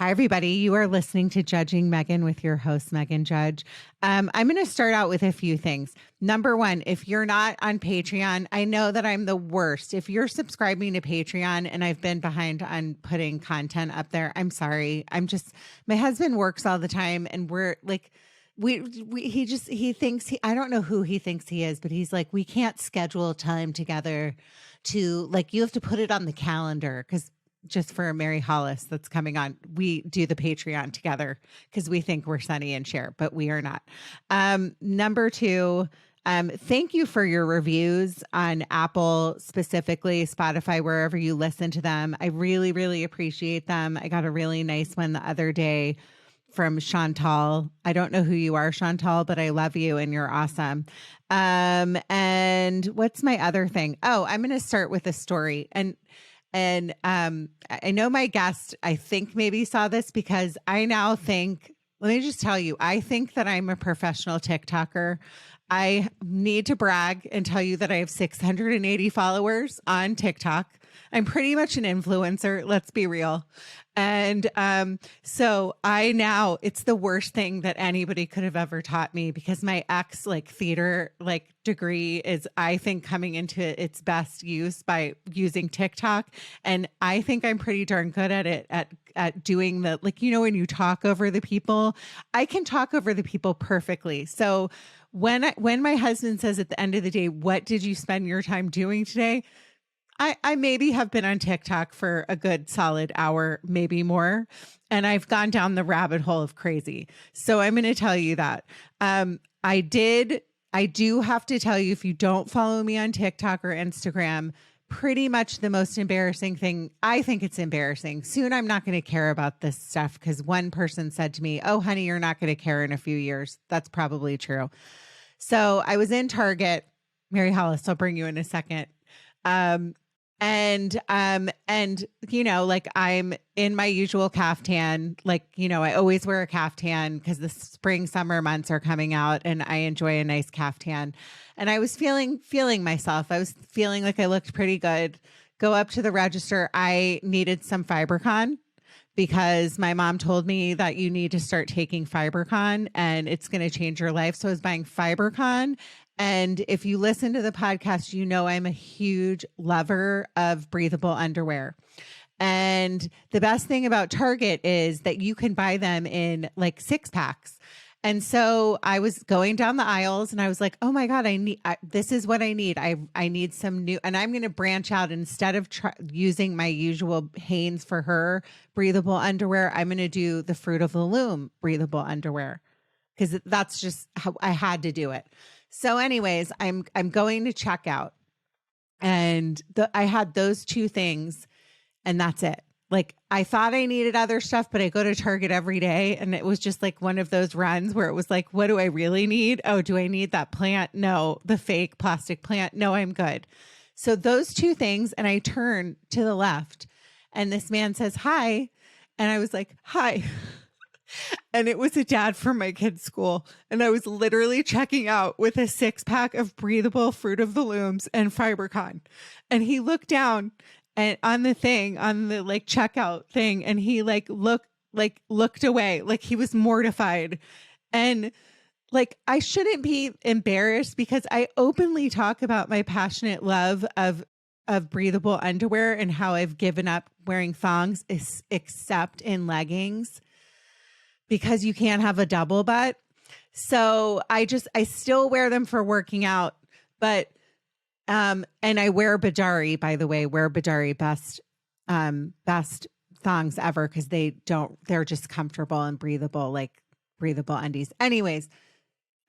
Hi, everybody. You are listening to Judging Meghan with your host, Meghan Judge. I'm going to start out with a few things. Number one, if you're not on Patreon, I know that I'm the worst. If you're subscribing to Patreon and I've been behind on putting content up there, I'm sorry. My husband works all the time and we're like, he thinks I don't know who he thinks he is, but he's like, we can't schedule time together to like, you have to put it on the calendar because just for Mary Hollis that's coming on, we do the Patreon together because we think we're Sonny and Cher, but we are not. Number two, thank you for your reviews on Apple, specifically Spotify, wherever you listen to them. I really, really appreciate them. I got a really nice one the other day from Chantal. I don't know who you are, Chantal, but I love you and you're awesome. And what's my other thing? Oh, I'm going to start with a story. And I know my guest, I think maybe saw this because I now think, let me just tell you, I think that I'm a professional TikToker. I need to brag and tell you that I have 680 followers on TikTok. I'm pretty much an influencer. Let's be real. And so it's the worst thing that anybody could have ever taught me because my ex theater degree is, I think, coming into its best use by using TikTok. And I think I'm pretty darn good at it, at doing the, when you talk over the people, I can talk over the people perfectly. So when my husband says at the end of the day, what did you spend your time doing today? I maybe have been on TikTok for a good solid hour, maybe more. And I've gone down the rabbit hole of crazy. So I'm going to tell you that. I do have to tell you, if you don't follow me on TikTok or Instagram, pretty much the most embarrassing thing, I think it's embarrassing. Soon I'm not going to care about this stuff because one person said to me, oh, honey, you're not going to care in a few years. That's probably true. So I was in Target. Mary Hollis, I'll bring you in a second. And I'm in my usual caftan, I always wear a caftan because the spring, summer months are coming out and I enjoy a nice caftan. And I was feeling myself. I was feeling like I looked pretty good. Go up to the register. I needed some Fibercon because my mom told me that you need to start taking Fibercon and it's going to change your life. So I was buying Fibercon. And if you listen to the podcast, you know I'm a huge lover of breathable underwear. And the best thing about Target is that you can buy them in 6-packs. And so I was going down the aisles and I was like, oh my God, this is what I need. I need some new, and I'm going to branch out instead of using my usual Hanes for Her breathable underwear. I'm going to do the Fruit of the Loom breathable underwear because that's just how I had to do it. So anyways, I'm going to check out and I had those two things and that's it. I thought I needed other stuff, but I go to Target every day and it was just one of those runs where it was what do I really need? Oh, do I need that plant? No, the fake plastic plant. No, I'm good. So those two things. And I turn to the left and this man says, hi. And I was like, hi. And it was a dad from my kid's school. And I was literally checking out with a 6-pack of breathable Fruit of the Looms and Fibercon. And he looked down and on the checkout thing. And he looked away, he was mortified. And I shouldn't be embarrassed because I openly talk about my passionate love of breathable underwear and how I've given up wearing thongs except in leggings, because you can't have a double butt. So I still wear them for working out, but, and I wear Bidari, by the way, best thongs ever. Cause they're just comfortable and breathable, breathable undies. Anyways,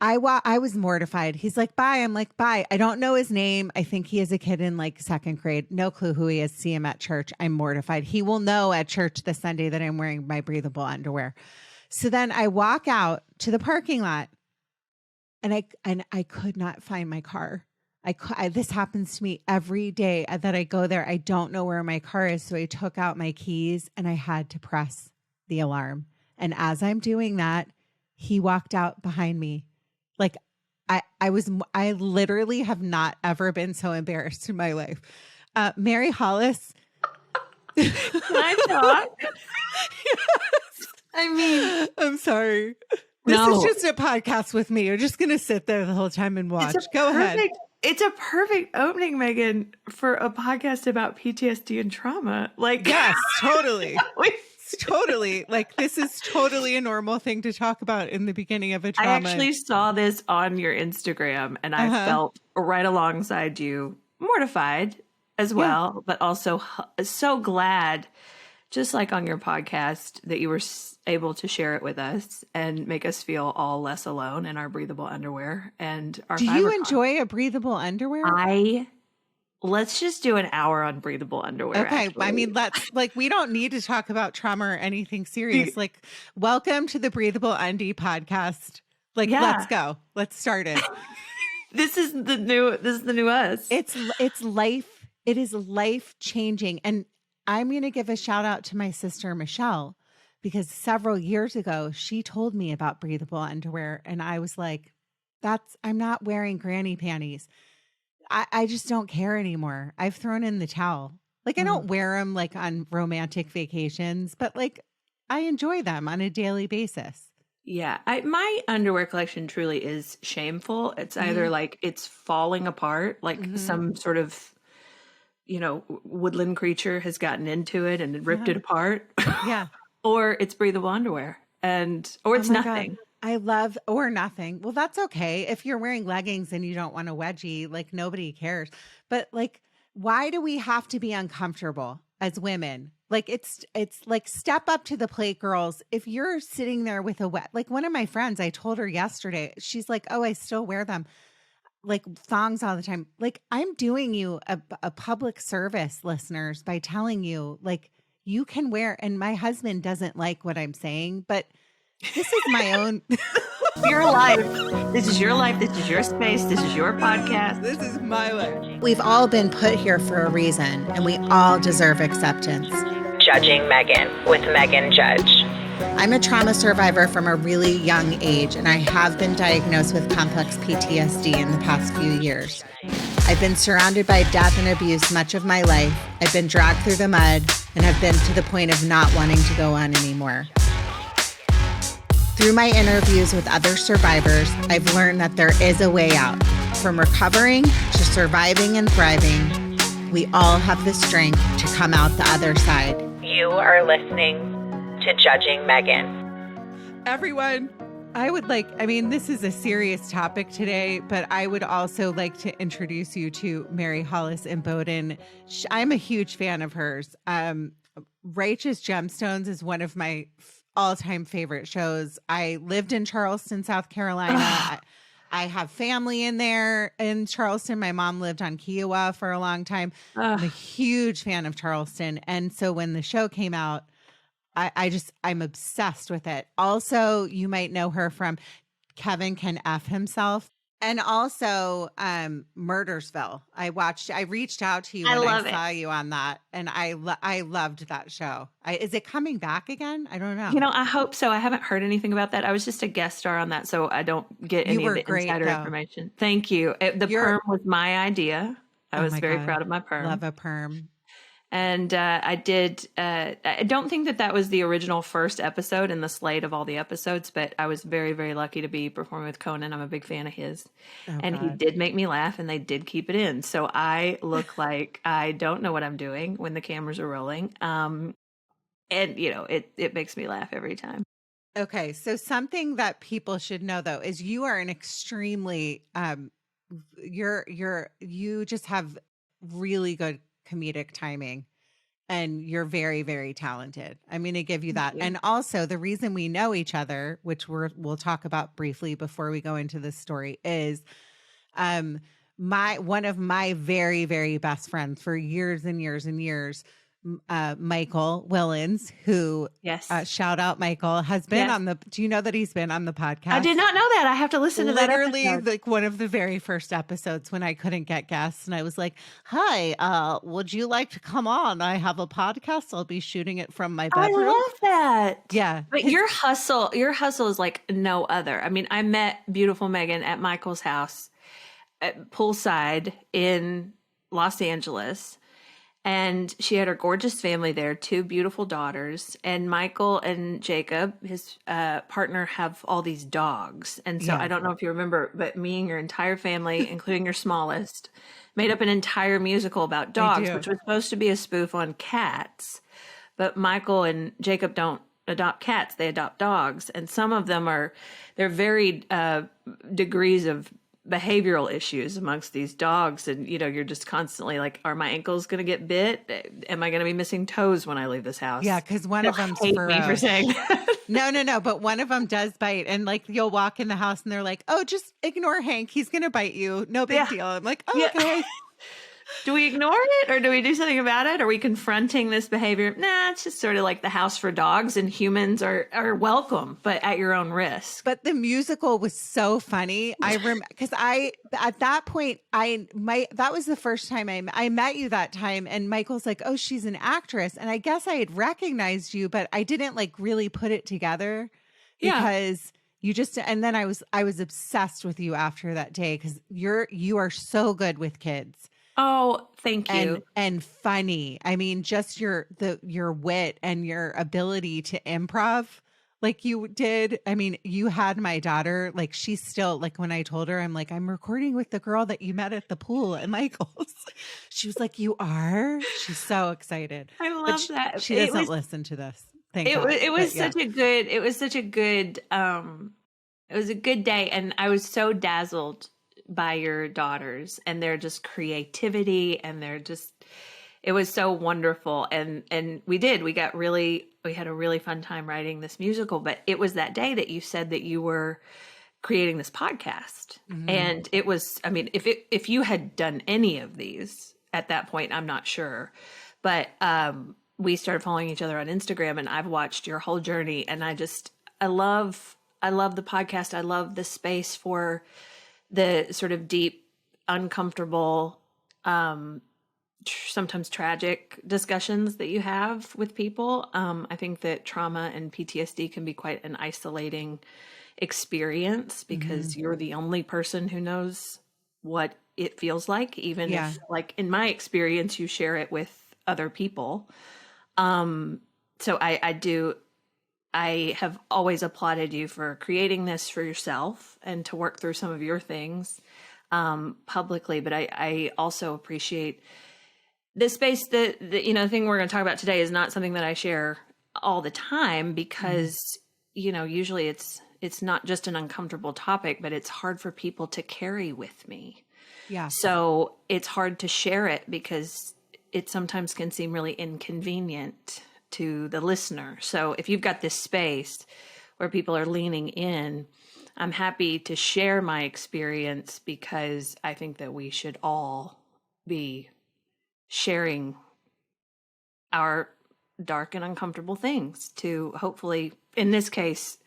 I was mortified. He's like, bye. I'm like, bye. I don't know his name. I think he is a kid in second grade. No clue who he is. See him at church. I'm mortified. He will know at church this Sunday that I'm wearing my breathable underwear. So then I walk out to the parking lot and I could not find my car. This happens to me every day that I go there. I don't know where my car is. So I took out my keys and I had to press the alarm. And as I'm doing that, he walked out behind me. I literally have not ever been so embarrassed in my life. Mary Hollis. Can I talk? Yes. I mean, I'm sorry. This is just a podcast with me. You're just going to sit there the whole time and watch. Go ahead. It's a perfect opening, Meghan, for a podcast about PTSD and trauma. Like, yes, totally. Totally. Like, this is totally a normal thing to talk about in the beginning of a trauma. I actually saw this on your Instagram and I felt right alongside you, mortified as well, but also so glad, just like on your podcast, that you were able to share it with us and make us feel all less alone in our breathable underwear and our Do you enjoy a breathable underwear? Let's just do an hour on breathable underwear. Okay. Actually. I mean, we don't need to talk about trauma or anything serious. Like, welcome to the Breathable Undie podcast. Like, let's go. Let's start it. This is the new us. It's life. It is life changing. And I'm going to give a shout out to my sister, Michelle, because several years ago, she told me about breathable underwear. And I was like, I'm not wearing granny panties. I just don't care anymore. I've thrown in the towel. Like, I don't wear them like on romantic vacations, but like I enjoy them on a daily basis. Yeah. My underwear collection truly is shameful. It's either like it's falling apart, like some sort of, woodland creature has gotten into it and ripped it apart. Yeah. Or it's breathable underwear or it's nothing. God. I love or nothing. Well, that's okay. If you're wearing leggings and you don't want a wedgie, like nobody cares. But like, why do we have to be uncomfortable as women? Like it's like step up to the plate, girls. If you're sitting there with like one of my friends, I told her yesterday, she's like, oh, I still wear them like thongs all the time. Like I'm doing you a public service, listeners, by telling you like you can wear, and my husband doesn't like what I'm saying, but this is my own. Your life. This is your life. This is your space. This is your podcast. This is my life. We've all been put here for a reason, and we all deserve acceptance. Judging Meghan with Meghan Judge. I'm a trauma survivor from a really young age, and I have been diagnosed with complex PTSD in the past few years. I've been surrounded by death and abuse much of my life. I've been dragged through the mud and have been to the point of not wanting to go on anymore. Through my interviews with other survivors, I've learned that there is a way out. From recovering to surviving and thriving, we all have the strength to come out the other side. You are listening to Judging Meghan. Everyone, this is a serious topic today, but I would also like to introduce you to Mary Hollis Inboden. I'm a huge fan of hers. Righteous Gemstones is one of my all-time favorite shows. I lived in Charleston, South Carolina. I have family in there in Charleston. My mom lived on Kiowa for a long time. I'm a huge fan of Charleston. And so when the show came out, I'm obsessed with it. Also, you might know her from Kevin Can F Himself. And also Murdersville. I reached out to you when I saw you on that. And I loved that show. Is it coming back again? I don't know. I hope so. I haven't heard anything about that. I was just a guest star on that, so I don't get any of the insider information. Thank you. The perm was my idea. I was very proud of my perm. Love a perm. And I did, I don't think that was the original first episode in the slate of all the episodes, but I was very, very lucky to be performing with Conan. I'm a big fan of his. He did make me laugh and they did keep it in. So I look like I don't know what I'm doing when the cameras are rolling. And, it makes me laugh every time. Okay. So something that people should know, though, is you are an extremely, you just have really good comedic timing and you're very, very talented. I'm going to give you that. And also the reason we know each other, which we'll talk about briefly before we go into this story, is one of my very, very best friends for years and years and years, Michael Willens, who shout out Michael, has been on the, do you know that he's been on the podcast? I did not know that. I have to listen to that episode. Literally like one of the very first episodes when I couldn't get guests and I was like, hi, would you like to come on? I have a podcast. I'll be shooting it from my bedroom. I love that. Yeah. But your hustle is like no other. I mean, I met beautiful Meghan at Michael's house at poolside in Los Angeles. And she had her gorgeous family there, 2 beautiful daughters. And Michael and Jacob, his partner, have all these dogs. And so I don't know if you remember, but me and your entire family, including your smallest, made up an entire musical about dogs, which was supposed to be a spoof on cats. But Michael and Jacob don't adopt cats, they adopt dogs. And some of them they're varied degrees of behavioral issues amongst these dogs. And, you're just constantly like, are my ankles going to get bit? Am I going to be missing toes when I leave this house? Yeah, because one of them's hate me for saying that. No, but one of them does bite. And like you'll walk in the house and they're like, oh, just ignore Hank. He's going to bite you. No big deal. I'm like, oh, okay. Do we ignore it or do we do something about it? Are we confronting this behavior? Nah, it's just sort of like the house for dogs, and humans are welcome, but at your own risk. But the musical was so funny. I remember because at that point, that was the first time I met you that time. And Michael's like, oh, she's an actress. And I guess I had recognized you, but I didn't like really put it together because you just, and then I was obsessed with you after that day because you are so good with kids. Oh, thank you. And funny. I mean, just your wit and your ability to improv like you did. I mean, you had my daughter, like she's still like, when I told her, I'm like, I'm recording with the girl that you met at the pool at Michael's. She was like, you are? She's so excited. I love that. She doesn't listen to this. Thank God. It was such a good day. And I was so dazzled by your daughters and their just creativity, and it was so wonderful. And we had a really fun time writing this musical, but it was that day that you said that you were creating this podcast. Mm-hmm. And it was, I mean, if you had done any of these at that point, I'm not sure, but we started following each other on Instagram, and I've watched your whole journey, and I love the podcast. I love the space for the sort of deep, uncomfortable, sometimes tragic discussions that you have with people. I think that trauma and PTSD can be quite an isolating experience because you're the only person who knows what it feels like, even if, like in my experience, you share it with other people. So I have always applauded you for creating this for yourself and to work through some of your things publicly. But I also appreciate this space that the thing we're going to talk about today is not something that I share all the time because, usually it's not just an uncomfortable topic, but it's hard for people to carry with me. Yeah. So it's hard to share it because it sometimes can seem really inconvenient to the listener. So if you've got this space where people are leaning in, I'm happy to share my experience because I think that we should all be sharing our dark and uncomfortable things to hopefully, in this case,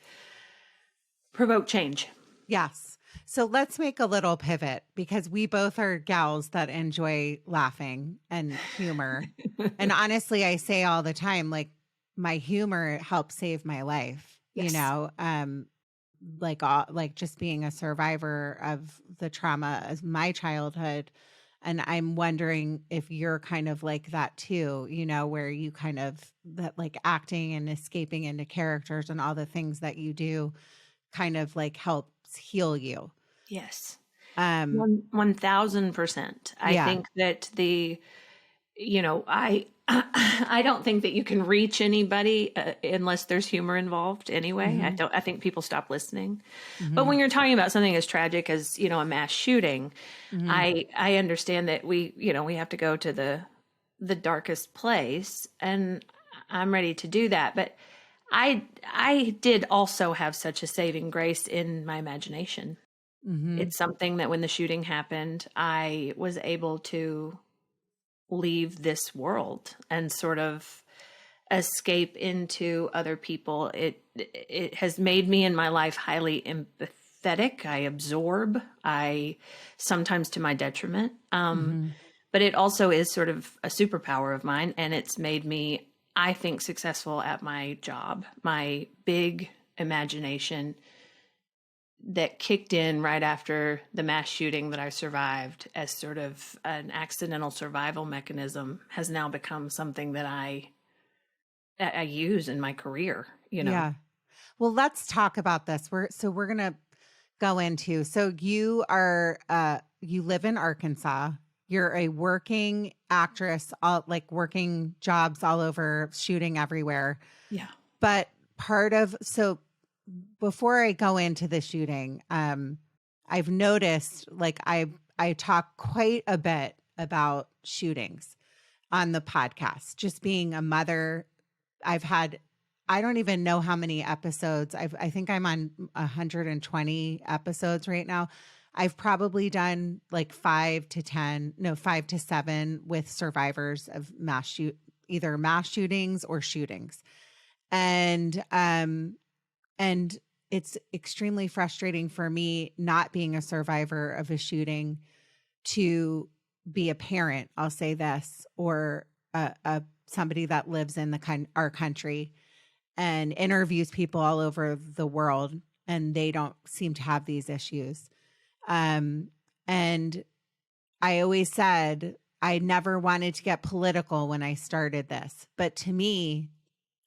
provoke change. Yes. So let's make a little pivot because we both are gals that enjoy laughing and humor. And honestly, I say all the time, like my humor helped save my life, like just being a survivor of the trauma of my childhood. And I'm wondering if you're kind of like that too, where you kind of that like acting and escaping into characters and all the things that you do kind of like helps heal you. Yes. 1000%. I think that I don't think that you can reach anybody unless there's humor involved anyway. Mm-hmm. I think people stop listening. Mm-hmm. But when you're talking about something as tragic as, a mass shooting, mm-hmm. I understand that we have to go to the darkest place, and I'm ready to do that. But I did also have such a saving grace in my imagination. Mm-hmm. It's something that when the shooting happened, I was able to leave this world and sort of escape into other people. It has made me in my life highly empathetic. I absorb, sometimes to my detriment. But it also is sort of a superpower of mine, and it's made me, I think, successful at my job. My big imagination that kicked in right after the mass shooting that I survived as sort of an accidental survival mechanism has now become something that I use in my career, you know? Yeah. Well, let's talk about this. We're going to go into, so you are, you live in Arkansas. You're a working actress, all like working jobs all over, shooting everywhere. Yeah. But so before I go into the shooting, I've noticed like I talk quite a bit about shootings on the podcast, just being a mother. I've had, I don't even know how many episodes. I think I'm on 120 episodes right now. I've probably done like 5 to 7 with survivors of either mass shootings or shootings. And it's extremely frustrating for me, not being a survivor of a shooting, to be a parent, I'll say this, or somebody that lives in our country and interviews people all over the world, and they don't seem to have these issues. And I always said I never wanted to get political when I started this, but to me,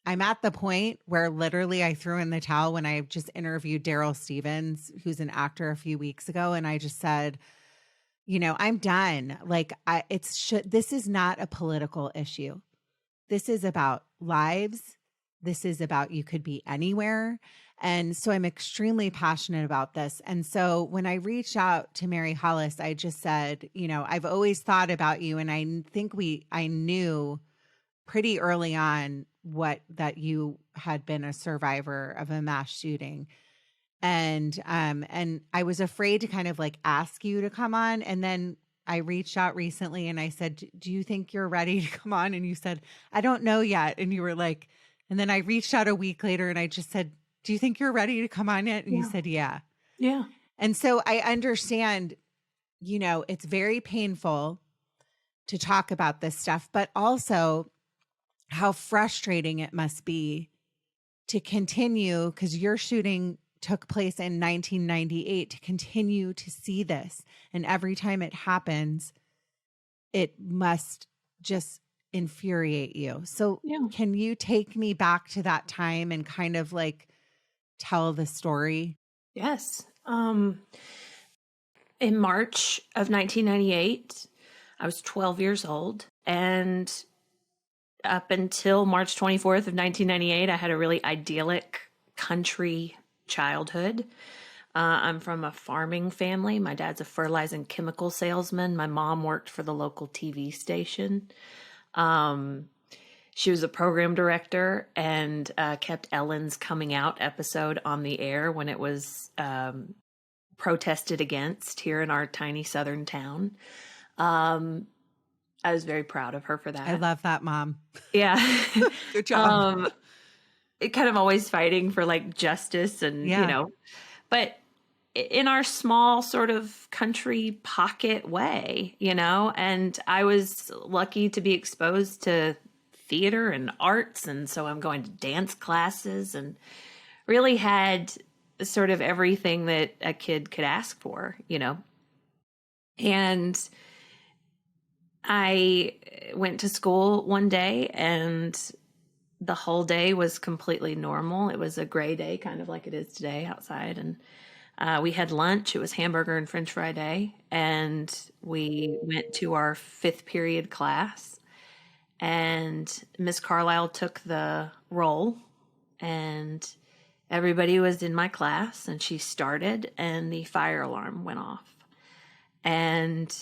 I'm at the point where literally I threw in the towel when I just interviewed Daryl Stevens, who's an actor, a few weeks ago. And I just said, I'm done. Like this is not a political issue. This is about lives. This is about, you could be anywhere. And so I'm extremely passionate about this. And so when I reached out to Mary Hollis, I just said, I've always thought about you. And I think I knew pretty early on that you had been a survivor of a mass shooting. And I was afraid to kind of like ask you to come on. And then I reached out recently and I said, do you think you're ready to come on? And you said, I don't know yet. And you were like, and then I reached out a week later and I just said, do you think you're ready to come on yet? And you said, yeah. Yeah. And so I understand, it's very painful to talk about this stuff, but also how frustrating it must be to continue, because your shooting took place in 1998, to continue to see this. And every time it happens, it must just infuriate you. So Can you take me back to that time and kind of like tell the story? Yes. In March of 1998, I was 12 years old, and up until March 24th of 1998, I had a really idyllic country childhood. I'm from a farming family. My dad's a fertilizer and chemical salesman. My mom worked for the local TV station. She was a program director and kept Ellen's Coming Out episode on the air when it was protested against here in our tiny southern town. I was very proud of her for that. I love that, Mom. Yeah. Good job. It kind of always fighting for like justice and, but in our small sort of country pocket way, and I was lucky to be exposed to theater and arts. And so I'm going to dance classes and really had sort of everything that a kid could ask for, and I went to school one day and the whole day was completely normal. It was a gray day, kind of like it is today outside. And we had lunch. It was hamburger and French fry day. And we went to our 5th period class. And Miss Carlisle took the roll. And everybody was in my class. And she started and the fire alarm went off. And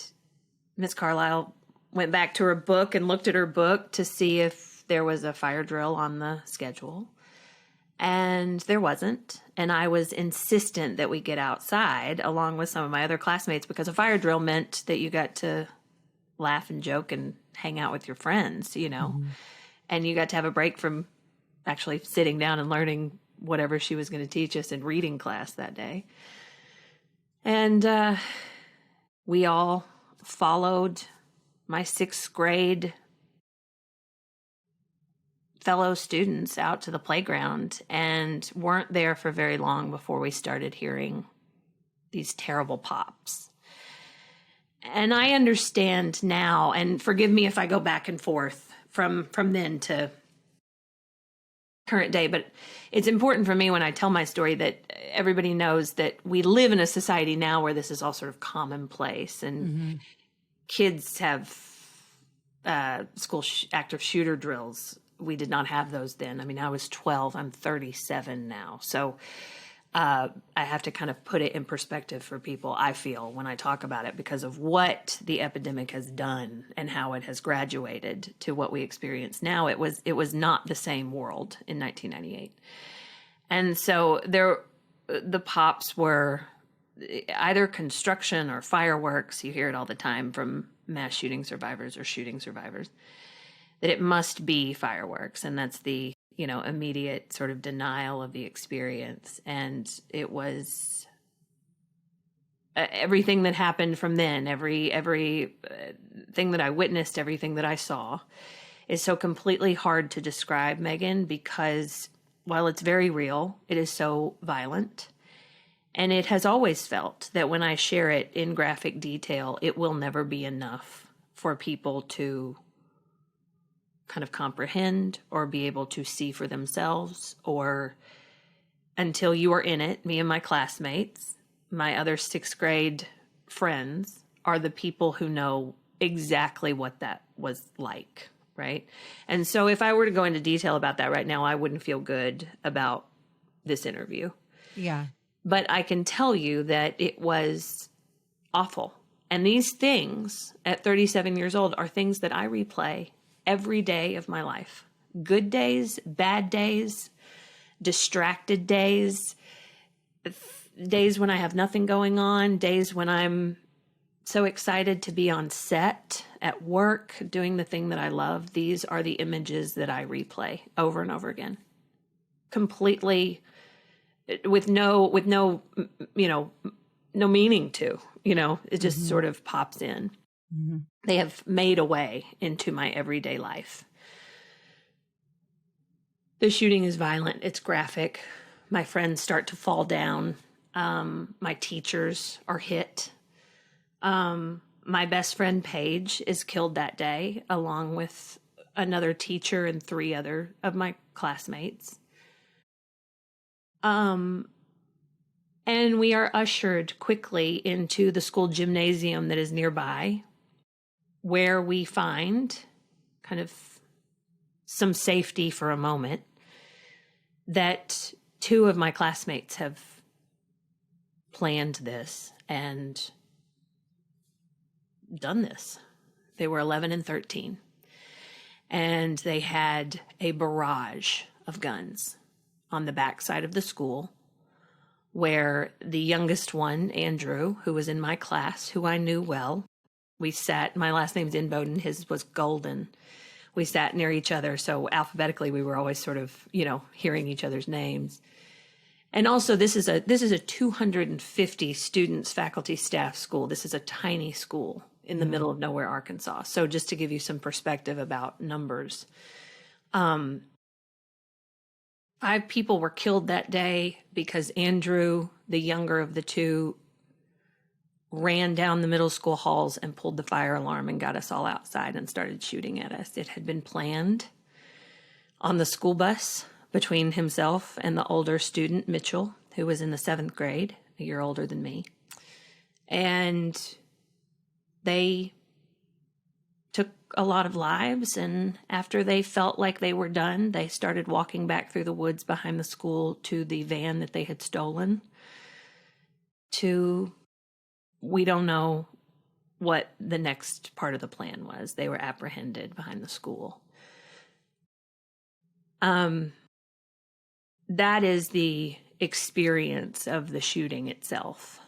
Miss Carlisle went back to her book and looked at her book to see if there was a fire drill on the schedule. And there wasn't. And I was insistent that we get outside along with some of my other classmates because a fire drill meant that you got to laugh and joke and hang out with your friends, Mm-hmm. And you got to have a break from actually sitting down and learning whatever she was going to teach us in reading class that day. And we all followed my 6th grade fellow students out to the playground and weren't there for very long before we started hearing these terrible pops. And I understand now, and forgive me if I go back and forth from then to current day, but it's important for me when I tell my story that everybody knows that we live in a society now where this is all sort of commonplace, and kids have school active shooter drills. We did not have those then. I mean, I was 12, I'm 37 now. So I have to kind of put it in perspective for people, I feel, when I talk about it, because of what the epidemic has done and how it has graduated to what we experience now. It was not the same world in 1998. And so the pops were either construction or fireworks. You hear it all the time from mass shooting survivors or shooting survivors, that it must be fireworks. And that's the immediate sort of denial of the experience. And it was everything that happened from then, every thing that I witnessed, everything that I saw is so completely hard to describe, Meghan, because while it's very real, it is so violent. And it has always felt that when I share it in graphic detail, it will never be enough for people to kind of comprehend or be able to see for themselves, or until you are in it. Me and my classmates, my other 6th grade friends, are the people who know exactly what that was like, right? And so if I were to go into detail about that right now, I wouldn't feel good about this interview. Yeah. But I can tell you that it was awful. And these things at 37 years old are things that I replay every day of my life. Good days, bad days, distracted days, days when I have nothing going on, days when I'm so excited to be on set, at work, doing the thing that I love. These are the images that I replay over and over again. Completely with no meaning to, it just sort of pops in. They have made a way into my everyday life. The shooting is violent. It's graphic. My friends start to fall down. My teachers are hit. My best friend, Paige, is killed that day, along with another teacher and 3 other of my classmates. And we are ushered quickly into the school gymnasium that is nearby, where we find kind of some safety for a moment, that 2 of my classmates have planned this and done this. They were 11 and 13, and they had a barrage of guns on the backside of the school, where the youngest one, Andrew, who was in my class, who I knew well, we sat, my last name's Inboden, his was Golden. We sat near each other, so alphabetically we were always sort of, hearing each other's names. And also this is a 250 students, faculty, staff school. This is a tiny school in the middle of nowhere, Arkansas. So just to give you some perspective about numbers. 5 people were killed that day because Andrew, the younger of the 2, ran down the middle school halls and pulled the fire alarm and got us all outside and started shooting at us. It had been planned on the school bus between himself and the older student, Mitchell, who was in the 7th grade, a year older than me. And they took a lot of lives, and after they felt like they were done, they started walking back through the woods behind the school to the van that they had stolen. We don't know what the next part of the plan was. They were apprehended behind the school. That is the experience of the shooting itself.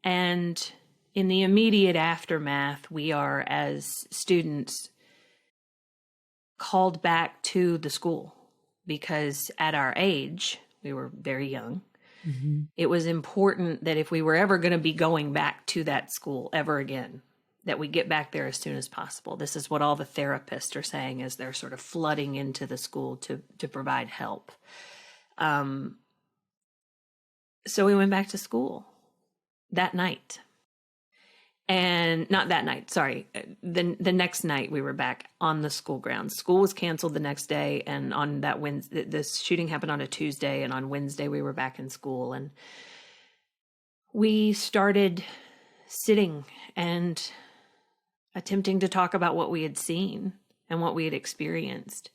And in the immediate aftermath, we are, as students, called back to the school, because at our age, we were very young. It was important that if we were ever going to be going back to that school ever again, that we get back there as soon as possible. This is what all the therapists are saying as they're sort of flooding into the school to provide help. So we went back to school. that night. And not that night, sorry. The next night we were back on the school grounds. School was canceled the next day. And on that Wednesday, this shooting happened on a Tuesday. And on Wednesday we were back in school. And we started sitting and attempting to talk about what we had seen and what we had experienced.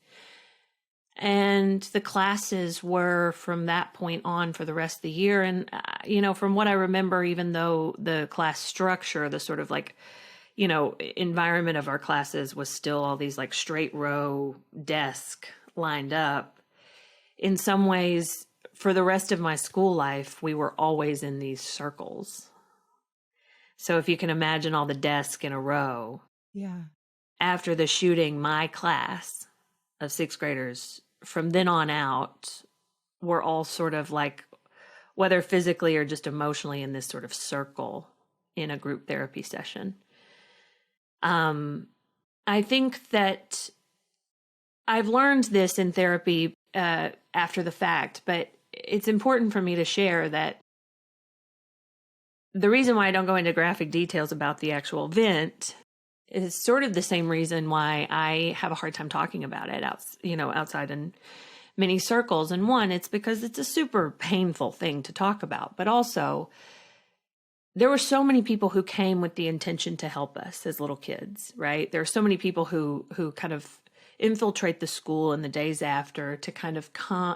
And the classes were from that point on for the rest of the year. And, from what I remember, even though the class structure, the sort of like, environment of our classes was still all these like straight row desk lined up, in some ways, for the rest of my school life, we were always in these circles. So if you can imagine all the desks in a row. Yeah. After the shooting, my class of sixth graders, from then on out, were all sort of like, whether physically or just emotionally, in this sort of circle in a group therapy session. I think that I've learned this in therapy after the fact, but it's important for me to share that the reason why I don't go into graphic details about the actual event is sort of the same reason why I have a hard time talking about it outside in many circles. And one, it's because it's a super painful thing to talk about, but also there were so many people who came with the intention to help us as little kids, right? There are so many people who kind of infiltrate the school in the days after to kind of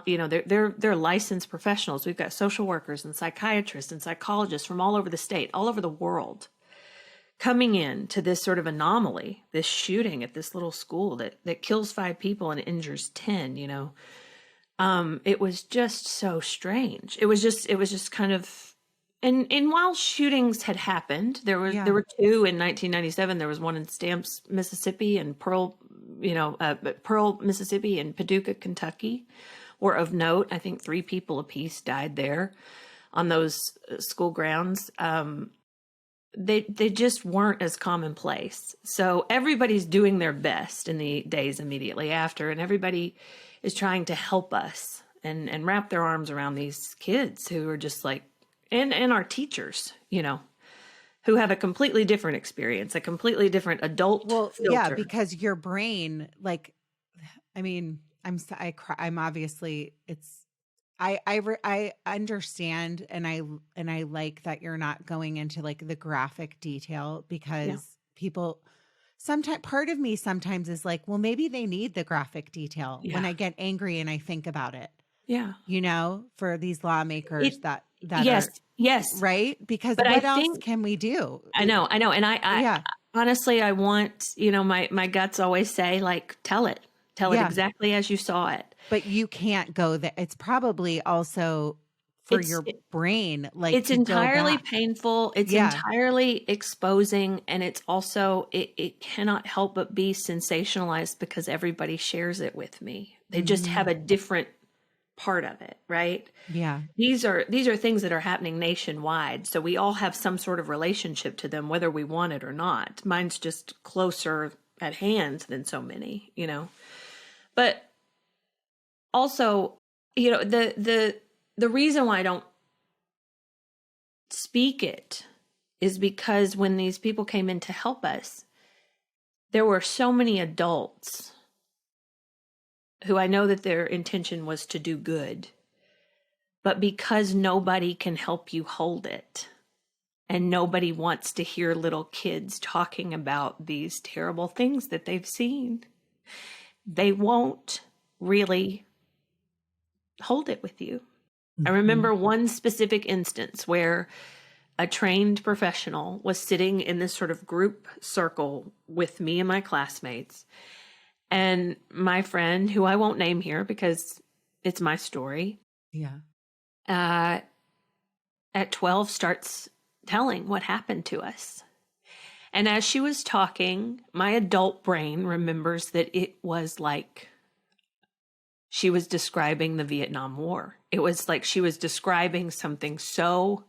they're licensed professionals. We've got social workers and psychiatrists and psychologists from all over the state, all over the world, coming in to this sort of anomaly, this shooting at this little school that kills 5 people and injures 10, it was just so strange. It was just kind of, and while shootings had happened, there were 2 in 1997. There was one in Stamps, Mississippi, and Pearl, Mississippi, and Paducah, Kentucky, were of note. I think 3 people apiece died there on those school grounds. They just weren't as commonplace. So everybody's doing their best in the days immediately after, and everybody is trying to help us and wrap their arms around these kids who are just like, and our teachers, who have a completely different experience, a completely different adult filter. Yeah, because your brain, I'm obviously, I understand, and I like that you're not going into like the graphic detail, because people sometimes, part of me sometimes is like, well, maybe they need the graphic detail when I get angry and I think about it. Yeah. For these lawmakers that yes. Right. Because but what else can we do? I know. And I honestly, I want, my guts always say, like, tell it exactly as you saw it. But you can't go there. It's probably also for your brain. Like, it's entirely painful. It's entirely exposing. And it's also, it cannot help but be sensationalized because everybody shares it with me. They just have a different part of it, right? Yeah. These are things that are happening nationwide. So we all have some sort of relationship to them, whether we want it or not. Mine's just closer at hand than so many, But also, the reason why I don't speak it is because when these people came in to help us, there were so many adults who I know that their intention was to do good, but because nobody can help you hold it, and nobody wants to hear little kids talking about these terrible things that they've seen, they won't really hold it with you. Mm-hmm. I remember one specific instance where a trained professional was sitting in this sort of group circle with me and my classmates. And my friend, who I won't name here because it's my story, at 12 starts telling what happened to us. And as she was talking, my adult brain remembers that it was like she was describing the Vietnam War. It was like she was describing something so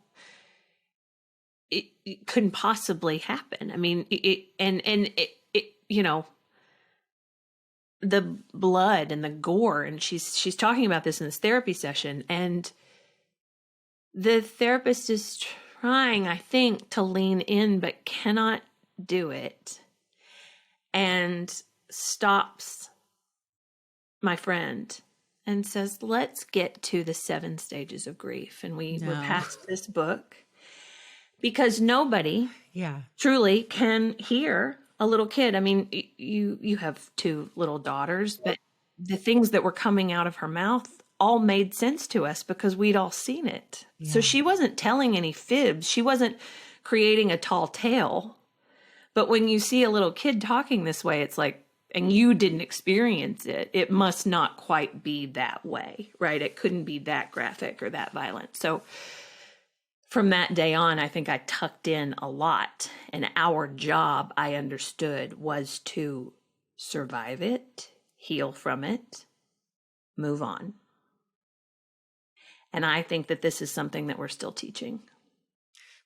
it couldn't possibly happen. I mean, the blood and the gore, and she's talking about this in this therapy session, and the therapist is trying, I think, to lean in, but cannot do it, and stops my friend and says, let's get to the 7 stages of grief. And we're past this book, because nobody truly can hear a little kid. I mean, you have 2 little daughters, but the things that were coming out of her mouth all made sense to us because we'd all seen it. Yeah. So she wasn't telling any fibs. She wasn't creating a tall tale. But when you see a little kid talking this way, it's like, and you didn't experience it, it must not quite be that way, right? It couldn't be that graphic or that violent. So from that day on, I think I tucked in a lot. And our job, I understood, was to survive it, heal from it, move on. And I think that this is something that we're still teaching.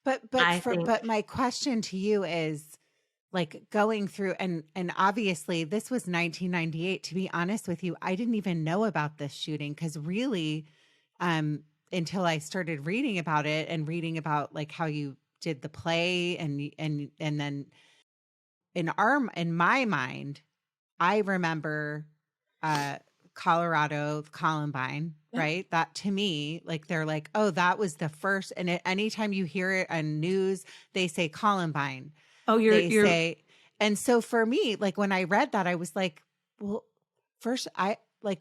But my question to you is, like, going through, and obviously this was 1998. To be honest with you, I didn't even know about this shooting, because really, until I started reading about it and reading about like how you did the play, and then in my mind, I remember Colorado, Columbine, right? That to me, like, they're like, oh, that was the first. And anytime you hear it on news, they say Columbine. Oh, you're say, and so for me, like, when I read that, I was like, well, first,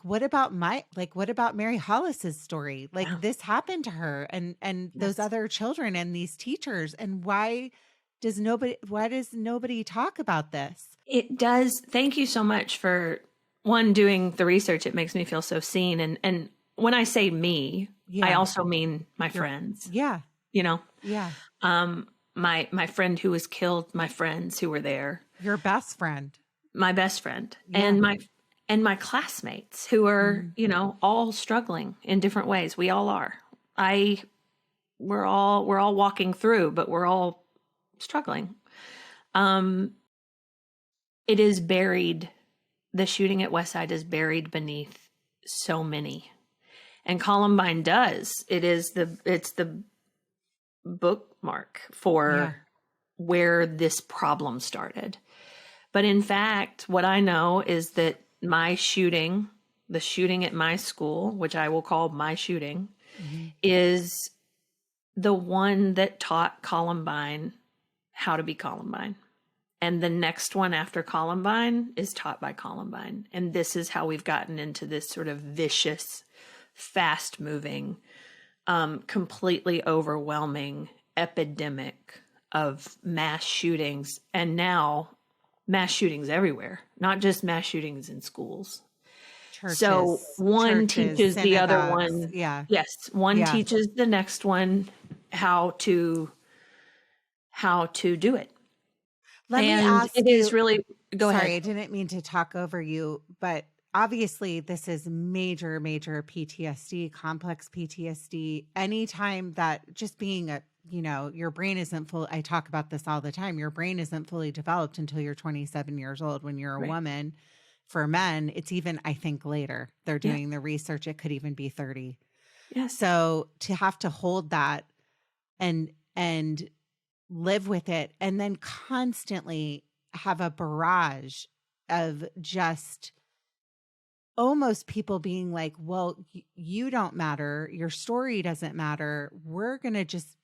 what about Mary Hollis's story? Like, this happened to her and those other children and these teachers. And why does nobody talk about this? It does. Thank you so much for doing the research. It makes me feel so seen. And when I say me, I also mean my friends. Yeah. You know? Yeah. My friend who was killed, my friends who were there. Your best friend. My best friend. Yeah. And my classmates who are, all struggling in different ways. We all are. We're all walking through, but we're all struggling. It is buried. The shooting at Westside is buried beneath so many. And Columbine does. It's the bookmark for where this problem started. But in fact, what I know is that the shooting at my school, which I will call my shooting, is the one that taught Columbine how to be Columbine. And the next one after Columbine is taught by Columbine. And this is how we've gotten into this sort of vicious, fast-moving, completely overwhelming epidemic of mass shootings. And now mass shootings everywhere, not just mass shootings in schools. Churches, so one teaches the other one. Yeah. Yes. One teaches the next one how to do it. Let me ask it you, is really, go ahead. Sorry, I didn't mean to talk over you, but obviously this is major PTSD, complex PTSD. Anytime that just being your brain isn't full. I talk about this all the time. Your brain isn't fully developed until you're 27 years old. When you're a woman, for men, it's even, I think, later. They're doing the research. It could even be 30. Yeah. So to have to hold that and live with it, and then constantly have a barrage of just almost people being like, well, you don't matter. Your story doesn't matter. We're going to just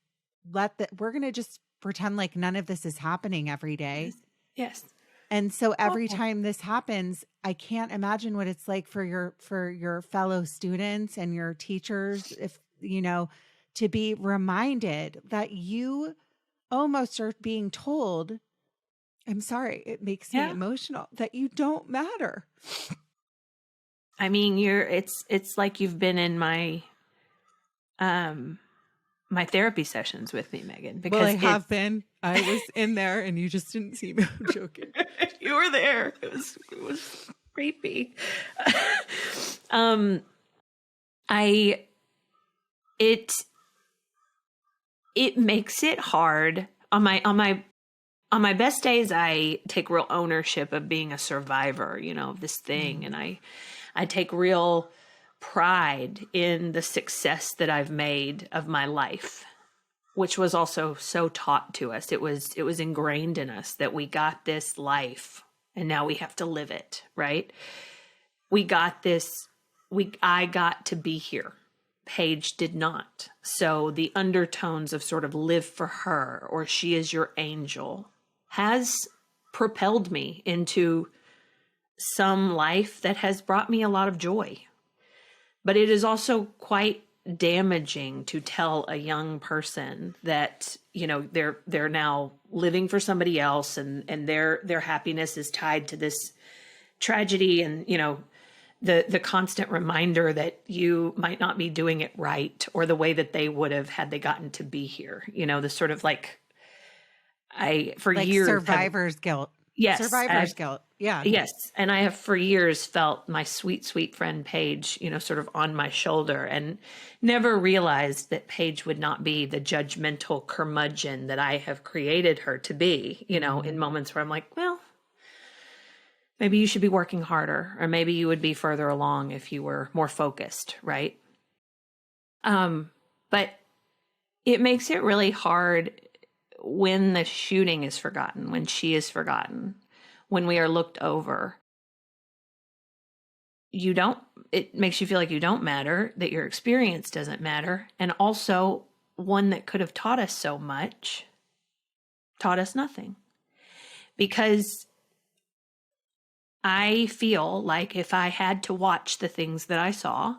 pretend like none of this is happening every day. Yes. And so every time this happens, I can't imagine what it's like for your fellow students and your teachers, if, to be reminded that you almost are being told, I'm sorry, it makes me emotional, that you don't matter. I mean, it's like you've been in my my therapy sessions with me, Megan. Because I have been. I was in there and you just didn't see me. I'm joking. You were there. It was creepy. It makes it hard. On my best days, I take real ownership of being a survivor, of this thing. And I take real pride in the success that I've made of my life, which was also so taught to us. It was ingrained in us that we got this life and now we have to live it, right? We got this, I got to be here. Paige did not. So the undertones of sort of live for her or she is your angel has propelled me into some life that has brought me a lot of joy. But it is also quite damaging to tell a young person that, you know, they're now living for somebody else and their happiness is tied to this tragedy and, you know, the constant reminder that you might not be doing it right or the way that they would have had they gotten to be here. You know, the sort of like years survivor's guilt. Yes. Survivor's guilt. Yeah. Yes. And I have for years felt my sweet, sweet friend Paige, you know, sort of on my shoulder and never realized that Paige would not be the judgmental curmudgeon that I have created her to be, you know, in moments where I'm like, well, maybe you should be working harder, or maybe you would be further along if you were more focused, right? But it makes it really hard when the shooting is forgotten, when she is forgotten, when we are looked over. It makes you feel like you don't matter, that your experience doesn't matter. And also one that could have taught us so much, taught us nothing. Because I feel like if I had to watch the things that I saw,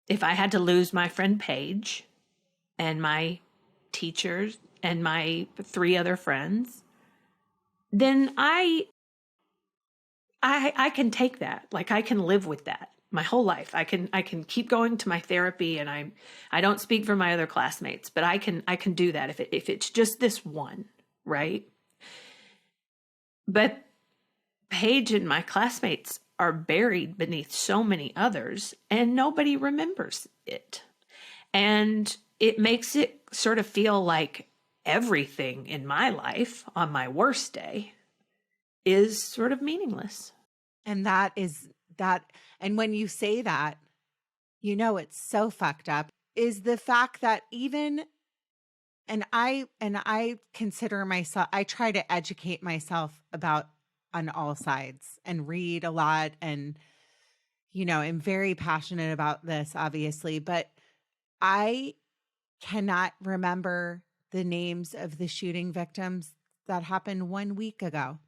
if I had to lose my friend Paige and my teachers and my 3 other friends, then I can take that. Like I can live with that my whole life. I can keep going to my therapy, and I don't speak for my other classmates, but I can do that if it's just this one, right? But Paige and my classmates are buried beneath so many others, and nobody remembers it. And it makes it sort of feel like everything in my life on my worst day is sort of meaningless. And that is that. And when you say that, you know, it's so fucked up, is the fact that even, and I consider myself, I try to educate myself about on all sides and read a lot. And, you know, I'm very passionate about this, obviously, but I cannot remember the names of the shooting victims that happened 1 week ago.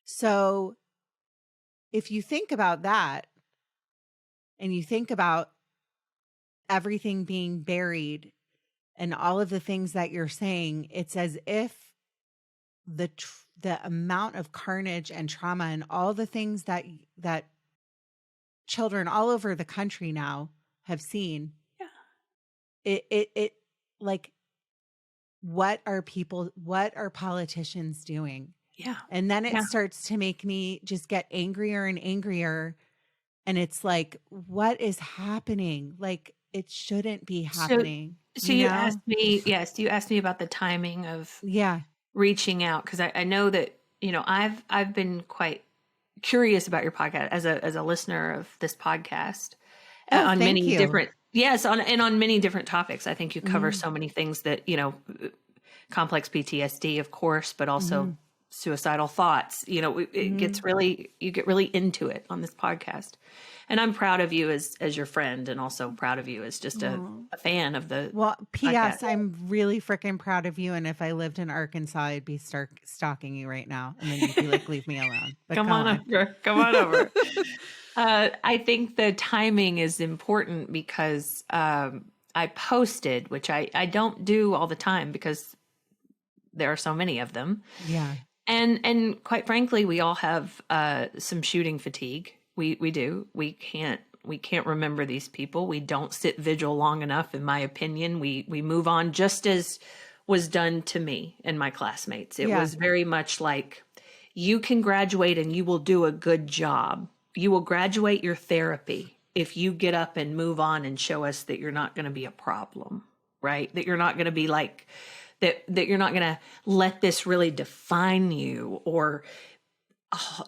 So if you think about that and you think about everything being buried and all of the things that you're saying, it's as if the amount of carnage and trauma and all the things that children all over the country now have seen. Yeah. It like, what are politicians doing? Yeah. And then it starts to make me just get angrier and angrier. And it's like, what is happening? Like, it shouldn't be happening. So you asked me, you asked me about the timing of reaching out. Cause I know that, you know, I've been quite curious about your podcast as a listener of this podcast on many different, on many different topics. I think you cover so many things that, you know, complex PTSD, of course, but also suicidal thoughts. You know, it gets really, you get really into it on this podcast. And I'm proud of you as your friend, and also proud of you as just a fan of the P.S. I'm really freaking proud of you. And if I lived in Arkansas, I'd be stalking you right now. And then you'd be like, leave me alone. But come on over. I think the timing is important because I posted, which I don't do all the time because there are so many of them. Yeah. And quite frankly, we all have some shooting fatigue. We do. We can't remember these people. We don't sit vigil long enough, in my opinion. We move on, just as was done to me and my classmates. It was very much like, you can graduate and you will do a good job. You will graduate your therapy if you get up and move on and show us that you're not going to be a problem, right? That you're not going to be like, that you're not going to let this really define you or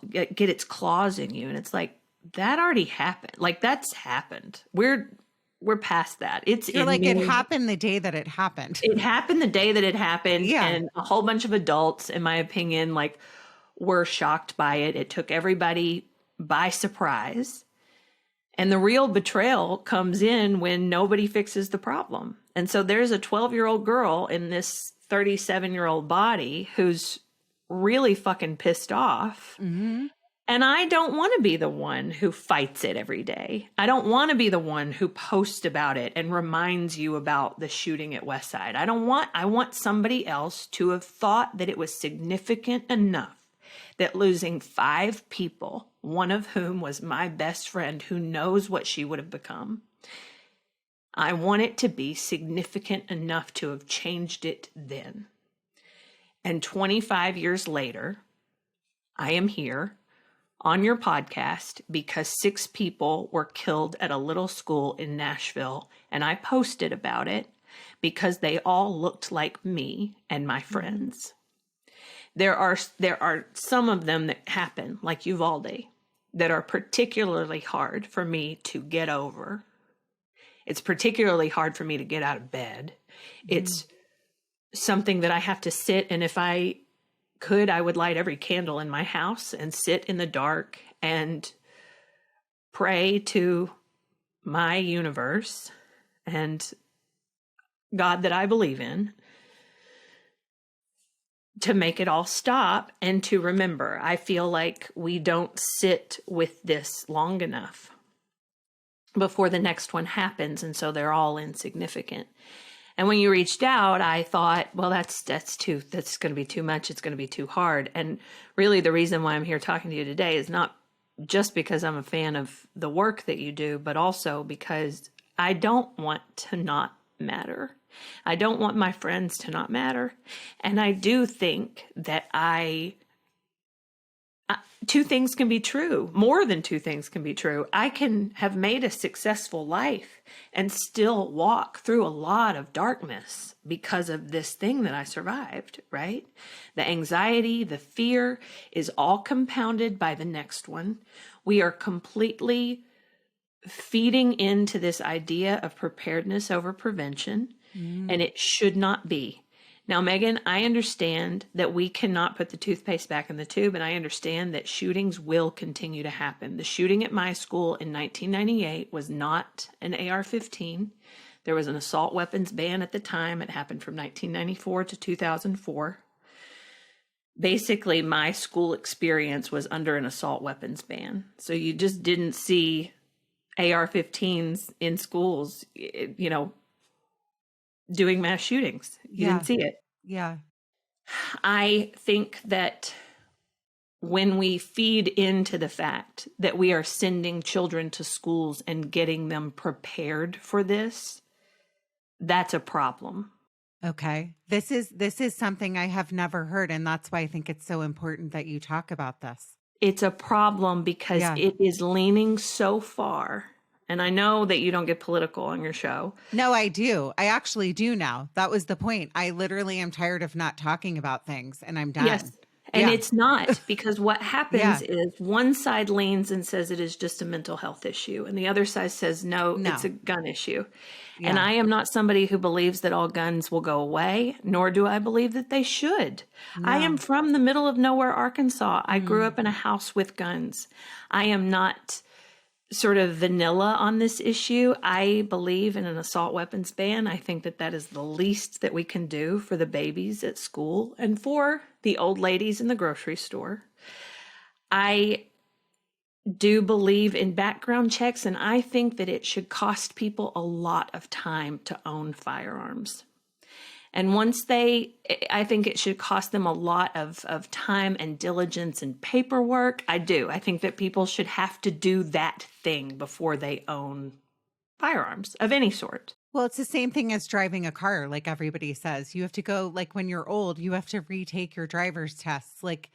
get its claws in you. And it's like, that already happened. Like, that's happened. We're we're past that. It's You're like, it happened the day that it happened. It happened the day that it happened. Yeah. And a whole bunch of adults, in my opinion, like were shocked by it. It took everybody by surprise. And the real betrayal comes in when nobody fixes the problem. And so there's a 12-year-old girl in this 37-year-old body who's really fucking pissed off. Mm-hmm. And I don't want to be the one who fights it every day. I don't want to be the one who posts about it and reminds you about the shooting at Westside. I want somebody else to have thought that it was significant enough that losing 5 people, one of whom was my best friend who knows what she would have become, I want it to be significant enough to have changed it then. And 25 years later, I am here on your podcast because 6 people were killed at a little school in Nashville, and I posted about it because they all looked like me and my friends. There are some of them that happen, like Uvalde, that are particularly hard for me to get over. It's particularly hard for me to get out of bed. It's something that I have to sit, and if I could, I would light every candle in my house and sit in the dark and pray to my universe and God that I believe in to make it all stop and to remember. I feel like we don't sit with this long enough before the next one happens, and so they're all insignificant. And when you reached out, I thought, well, that's going to be too much. It's going to be too hard. And really the reason why I'm here talking to you today is not just because I'm a fan of the work that you do, but also because I don't want to not matter. I don't want my friends to not matter. And I do think that two things can be true. More than two things can be true. I can have made a successful life and still walk through a lot of darkness because of this thing that I survived, right? The anxiety, the fear is all compounded by the next one. We are completely feeding into this idea of preparedness over prevention, and it should not be. Now, Meghan, I understand that we cannot put the toothpaste back in the tube, and I understand that shootings will continue to happen. The shooting at my school in 1998 was not an AR-15. There was an assault weapons ban at the time. It happened from 1994 to 2004. Basically, my school experience was under an assault weapons ban. So you just didn't see AR-15s in schools, doing mass shootings. You didn't see it. Yeah. I think that when we feed into the fact that we are sending children to schools and getting them prepared for this, that's a problem. Okay. This is something I have never heard, and that's why I think it's so important that you talk about this. It's a problem because it is leaning so far. And I know that you don't get political on your show. No, I do. I actually do now. That was the point. I literally am tired of not talking about things, and I'm done. Yes. And it's not, because what happens is one side leans and says it is just a mental health issue. And the other side says, no. It's a gun issue. Yeah. And I am not somebody who believes that all guns will go away, nor do I believe that they should. No. I am from the middle of nowhere, Arkansas. I grew up in a house with guns. I am not sort of vanilla on this issue. I believe in an assault weapons ban. I think that that is the least that we can do for the babies at school and for the old ladies in the grocery store. I do believe in background checks, and I think that it should cost people a lot of time to own firearms. And I think it should cost them a lot of time and diligence and paperwork. I do. I think that people should have to do that thing before they own firearms of any sort. Well, it's the same thing as driving a car. Like everybody says, you have to go, like when you're old, you have to retake your driver's tests. Like,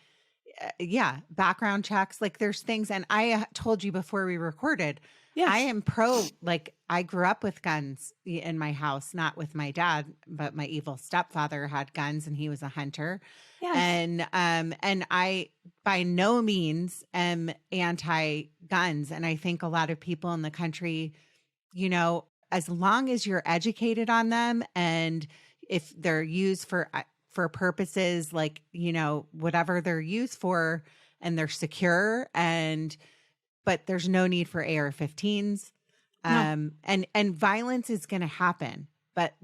background checks. Like there's things. And I told you before we recorded, I am pro, like I grew up with guns in my house, not with my dad, but my evil stepfather had guns and he was a hunter. Yes. And I by no means am anti-guns. And I think a lot of people in the country, as long as you're educated on them, and if they're used for purposes like, whatever they're used for, and they're secure, but there's no need for AR-15s. No. And violence is going to happen. But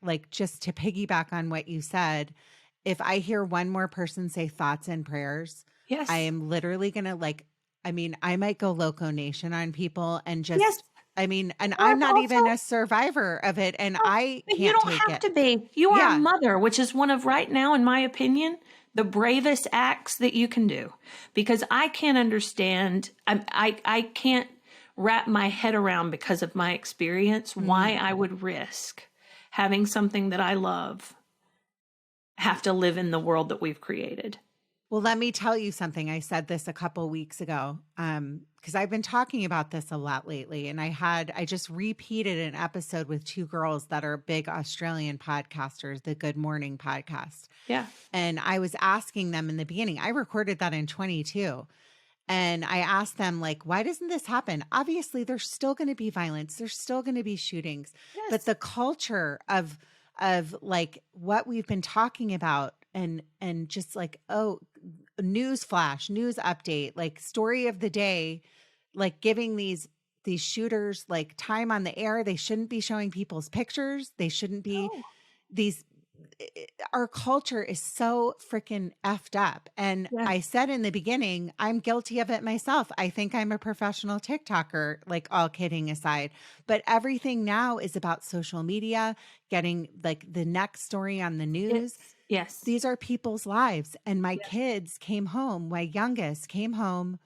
like, just to piggyback on what you said, if I hear one more person say thoughts and prayers, Yes. I am literally going to I might go Loco Nation on people and just, Yes. and Or I'm not also, even a survivor of it, and I but you can't don't take have it. to be. You are a Yeah. mother, which is one of, right now, in my opinion, the bravest acts that you can do, because I can't understand. I can't wrap my head around, because of my experience, why I would risk having something that I love have to live in the world that we've created. Well, let me tell you something. I said this a couple weeks ago, because I've been talking about this a lot lately. And I just repeated an episode with two girls that are big Australian podcasters, the Good Morning podcast. Yeah. And I was asking them in the beginning, I recorded that in 22. And I asked them, like, why doesn't this happen? Obviously, there's still going to be violence. There's still going to be shootings. Yes. But the culture of like what we've been talking about, and just like, oh, news flash, news update, like story of the day, like giving these shooters like time on the air. They shouldn't be showing people's pictures. They shouldn't be these. Our culture is so freaking effed up. And Yeah. I said in the beginning, I'm guilty of it myself. I think I'm a professional TikToker, like, all kidding aside. But everything now is about social media, getting like the next story on the news. Yes. These are people's lives. And my kids came home, my youngest came home,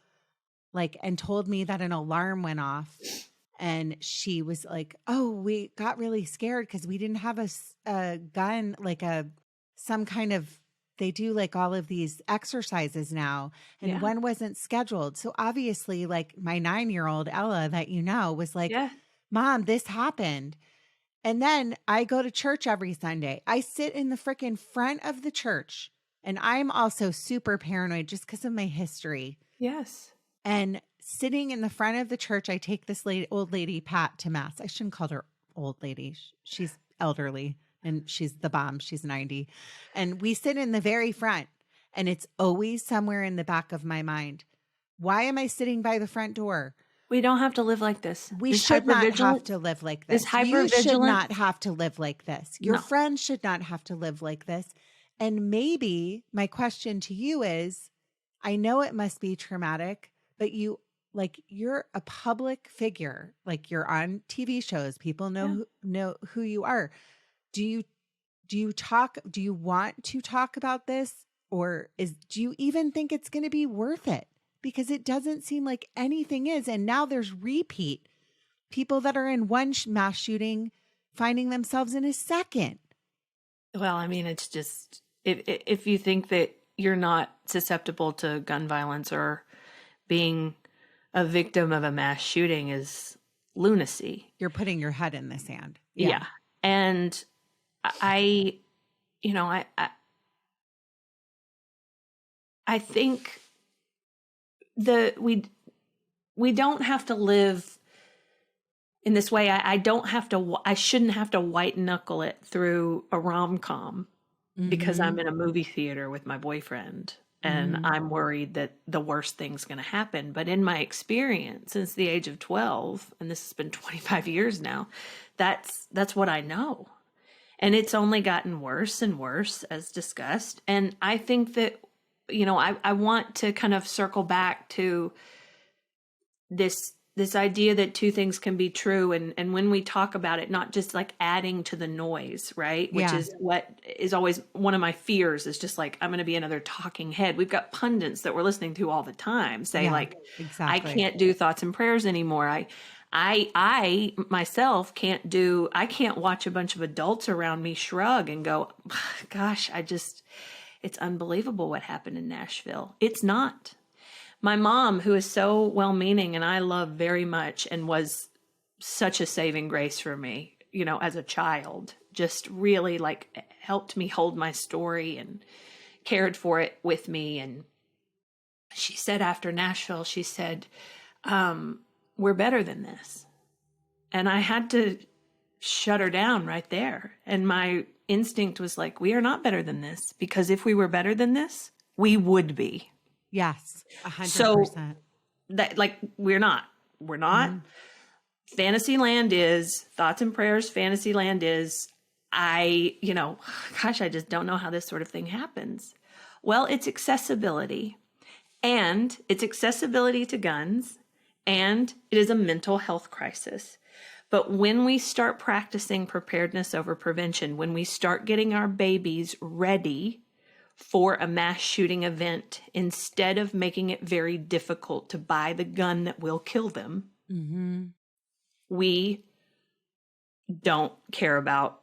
like, and told me that an alarm went off. And she was like, oh, we got really scared because we didn't have a gun, like some kind of, they do like all of these exercises now, and one wasn't scheduled. So obviously, like, my 9-year-old Ella, that was like, Mom, this happened. And then I go to church every Sunday. I sit in the freaking front of the church, and I'm also super paranoid just because of my history. Yes. And sitting in the front of the church, I take this old lady, Pat, to mass. I shouldn't call her old lady. She's elderly, and she's the bomb. She's 90. And we sit in the very front, and it's always somewhere in the back of my mind. Why am I sitting by the front door? We don't have to live like this. We should not have to live like this. You should not have to live like this. Your friends should not have to live like this. And maybe my question to you is, I know it must be traumatic, but you're a public figure, like, you're on TV shows. People know who you are. Do you want to talk about this, or do you even think it's going to be worth it? Because it doesn't seem like anything is. And now there's repeat people that are in one mass shooting finding themselves in a second. Well, I mean, it's just, if you think that you're not susceptible to gun violence or being a victim of a mass shooting, is lunacy. You're putting your head in the sand. Yeah. And I think we don't have to live in this way. I shouldn't have to white knuckle it through a rom-com because I'm in a movie theater with my boyfriend and I'm worried that the worst thing's going to happen. But in my experience since the age of 12, and this has been 25 years now, that's what I know. And it's only gotten worse and worse, as discussed. And I think that, I want to kind of circle back to this idea that two things can be true. And when we talk about it, not just like adding to the noise, right? Which is what is always one of my fears, is just like, I'm going to be another talking head. We've got pundits that we're listening to all the time say exactly. I can't do thoughts and prayers anymore. I myself can't watch a bunch of adults around me shrug and go, gosh, it's unbelievable what happened in Nashville. It's not. My mom, who is so well-meaning and I love very much and was such a saving grace for me, as a child, just really helped me hold my story and cared for it with me. And she said after Nashville, she said, we're better than this. And I had to shut her down right there. And my instinct was like, we are not better than this, because if we were better than this, we would be. Yes, 100%. So that, like, we're not. Mm-hmm. Fantasyland is thoughts and prayers. Fantasyland is, I just don't know how this sort of thing happens. Well, it's accessibility, and it's accessibility to guns, and it is a mental health crisis. But when we start practicing preparedness over prevention, when we start getting our babies ready for a mass shooting event, instead of making it very difficult to buy the gun that will kill them, mm-hmm. we don't care about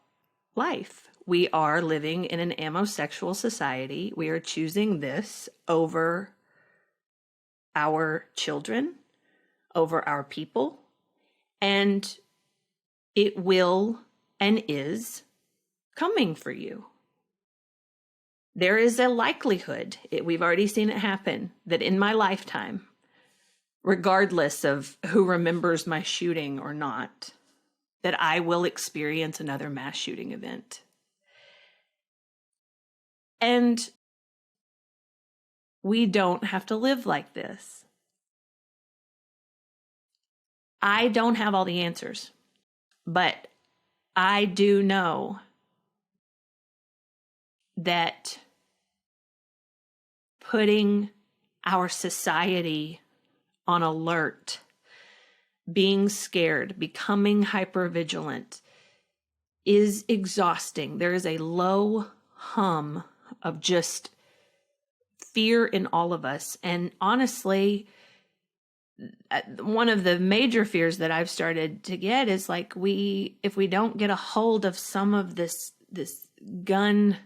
life. We are living in an ammosexual society. We are choosing this over our children, over our people, and it will and is coming for you. There is a likelihood, we've already seen it happen, that in my lifetime, regardless of who remembers my shooting or not, that I will experience another mass shooting event. And we don't have to live like this. I don't have all the answers, but I do know that putting our society on alert, being scared, becoming hypervigilant is exhausting. There is a low hum of just fear in all of us. And honestly, one of the major fears that I've started to get is like, if we don't get a hold of some of this gun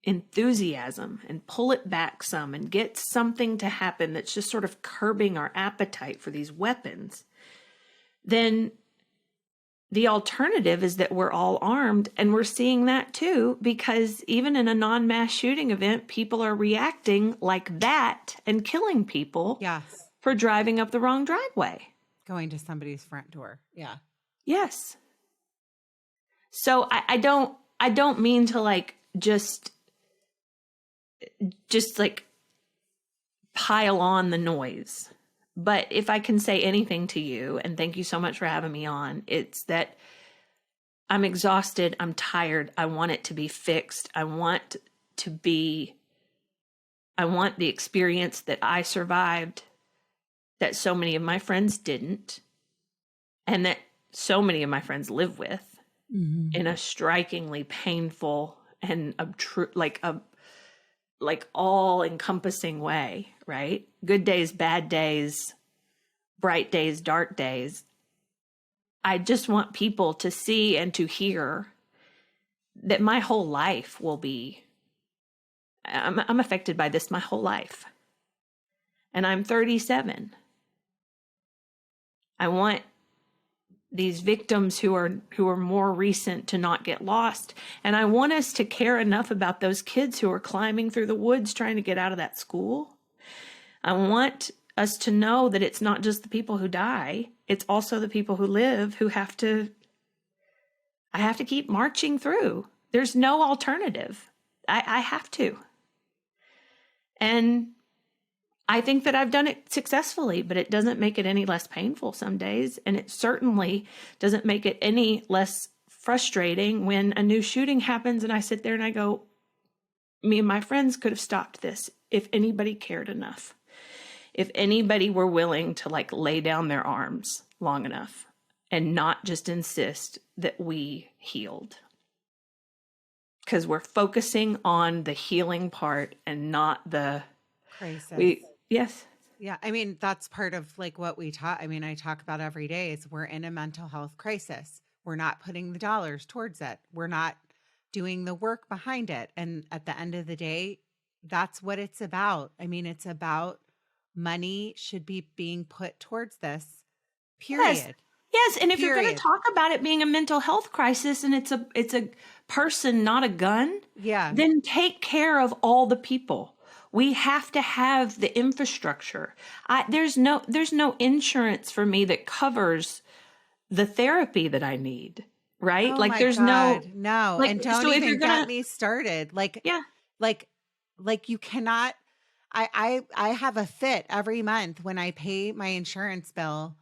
enthusiasm and pull it back some and get something to happen that's just sort of curbing our appetite for these weapons, then the alternative is that we're all armed. And we're seeing that too, because even in a non-mass shooting event, people are reacting like that and killing people. Yes. For driving up the wrong driveway. Going to somebody's front door. Yeah. Yes. So I don't mean to like just like pile on the noise. But if I can say anything to you, and thank you so much for having me on, it's that I'm exhausted. I'm tired. I want it to be fixed. I want the experience that I survived that so many of my friends didn't, and that so many of my friends live with, in a strikingly painful and like all-encompassing way, right? Good days, bad days, bright days, dark days. I just want people to see and to hear that my whole life will be, I'm affected by this my whole life. And I'm 37. I want these victims who are more recent to not get lost. And I want us to care enough about those kids who are climbing through the woods trying to get out of that school. I want us to know that it's not just the people who die, it's also the people who live who I have to keep marching through. There's no alternative. I have to. And I think that I've done it successfully, but it doesn't make it any less painful some days. And it certainly doesn't make it any less frustrating when a new shooting happens and I sit there and I go, me and my friends could have stopped this if anybody cared enough. If anybody were willing to like lay down their arms long enough and not just insist that we healed. Because we're focusing on the healing part and not the crisis. Yes. Yeah. I mean, that's part of like what we talk. I mean, I talk about every day is we're in a mental health crisis. We're not putting the dollars towards it. We're not doing the work behind it. And at the end of the day, that's what it's about. I mean, it's about money should be being put towards this, period. Yes. And if you're going to talk about it being a mental health crisis and it's a person, not a gun, then take care of all the people. We have to have the infrastructure. There's no insurance for me that covers the therapy that I need, right? Oh Like my there's God, no, no. like, And don't so if even you're get gonna, me started. yeah, Like, you cannot, I have a fit every month when I pay my insurance bill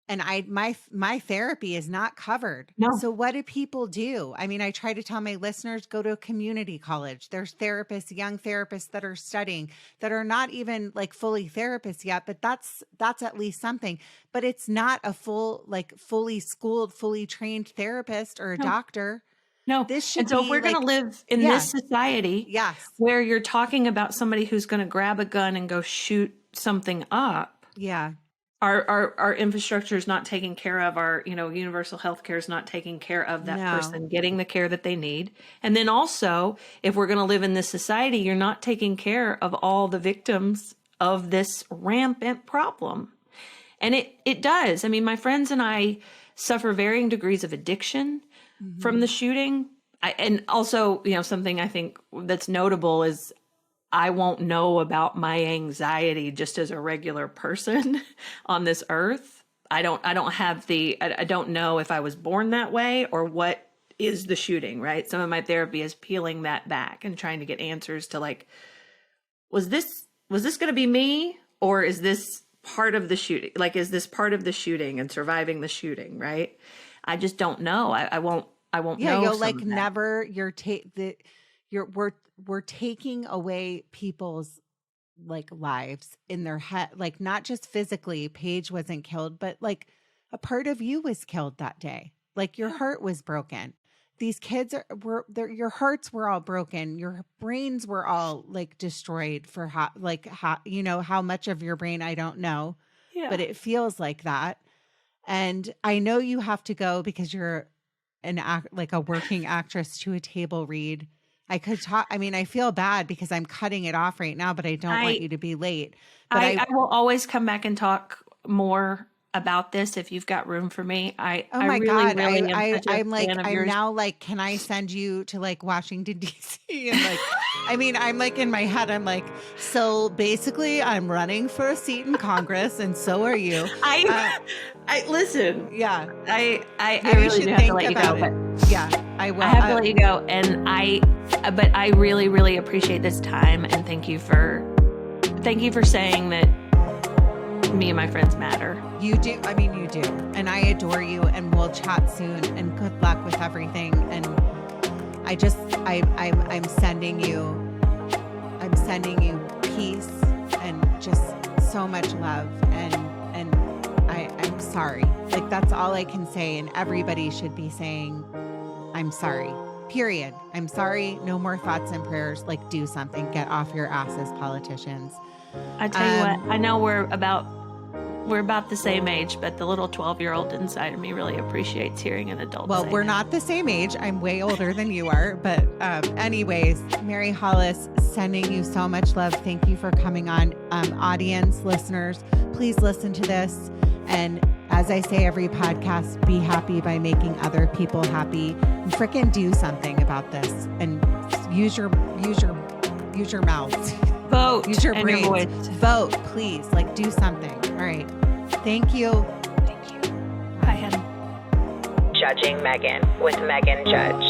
and my therapy is not covered. no, So what do people do? I mean, I try to tell my listeners, go to a community college. There's therapists, young therapists that are studying that are not even like fully therapists yet, but that's at least something. But it's not a fully schooled, fully trained therapist or a no. doctor. No. This should And so if be we're going to like, live in yeah, this society yes, where you're talking about somebody who's going to grab a gun and go shoot something up, yeah, our infrastructure is not taking care of our, universal health care is not taking care of that no, person getting the care that they need. And then also, if we're going to live in this society, you're not taking care of all the victims of this rampant problem. And it does. I mean, my friends and I suffer varying degrees of addiction from the shooting. And also, something I think that's notable is I won't know about my anxiety just as a regular person on this earth. I don't know if I was born that way or what is the shooting, right? Some of my therapy is peeling that back and trying to get answers to like, was this going to be me, or is this part of the shooting? Like, is this part of the shooting and surviving the shooting, right? I just don't know. I won't yeah, know. you'll some like of that. never, we're taking away people's like lives in their head, like not just physically. Paige wasn't killed, but like a part of you was killed that day. Like your heart was broken. These kids your hearts were all broken. Your brains were all like destroyed for how much of your brain, I don't know, Yeah. but it feels like that. And I know you have to go because you're like a working actress to a table read. I could talk. I mean, I feel bad because I'm cutting it off right now, but I don't want you to be late. But I will always come back and talk more about this if you've got room for me. oh I my really, God, really am such a I'm like, fan of I'm yours. now like, can I send you to like Washington DC? And like, I mean, I'm like in my head, I'm like, so basically, I'm running for a seat in Congress, and so are you. I listen. Yeah, I maybe you really should do have to think let you go, about but it. Yeah, I will. I have to let you go, and but I really, really appreciate this time, and thank you for saying that me and my friends matter. You do. I mean, you do. And I adore you, and we'll chat soon, and good luck with everything. And I'm sending you peace and just so much love. And I'm sorry. Like, that's all I can say. And everybody should be saying, I'm sorry, period. I'm sorry. No more thoughts and prayers. Like, do something, get off your asses, politicians. I tell you what, I know we're about the same age, but the little 12-year-old inside of me really appreciates hearing an adult Well, say we're that. not the same age. I'm way older than you are. But anyways, Mary Hollis, sending you so much love. Thank you for coming on. Audience, listeners, please listen to this. And as I say every podcast, be happy by making other people happy. And frickin' do something about this. And use your mouths. Vote. Use your and brains. your voice. Vote, please. Like, do something. All right. Thank you. Thank you. Bye, Heather. Judging Meghan with Meghan Judge.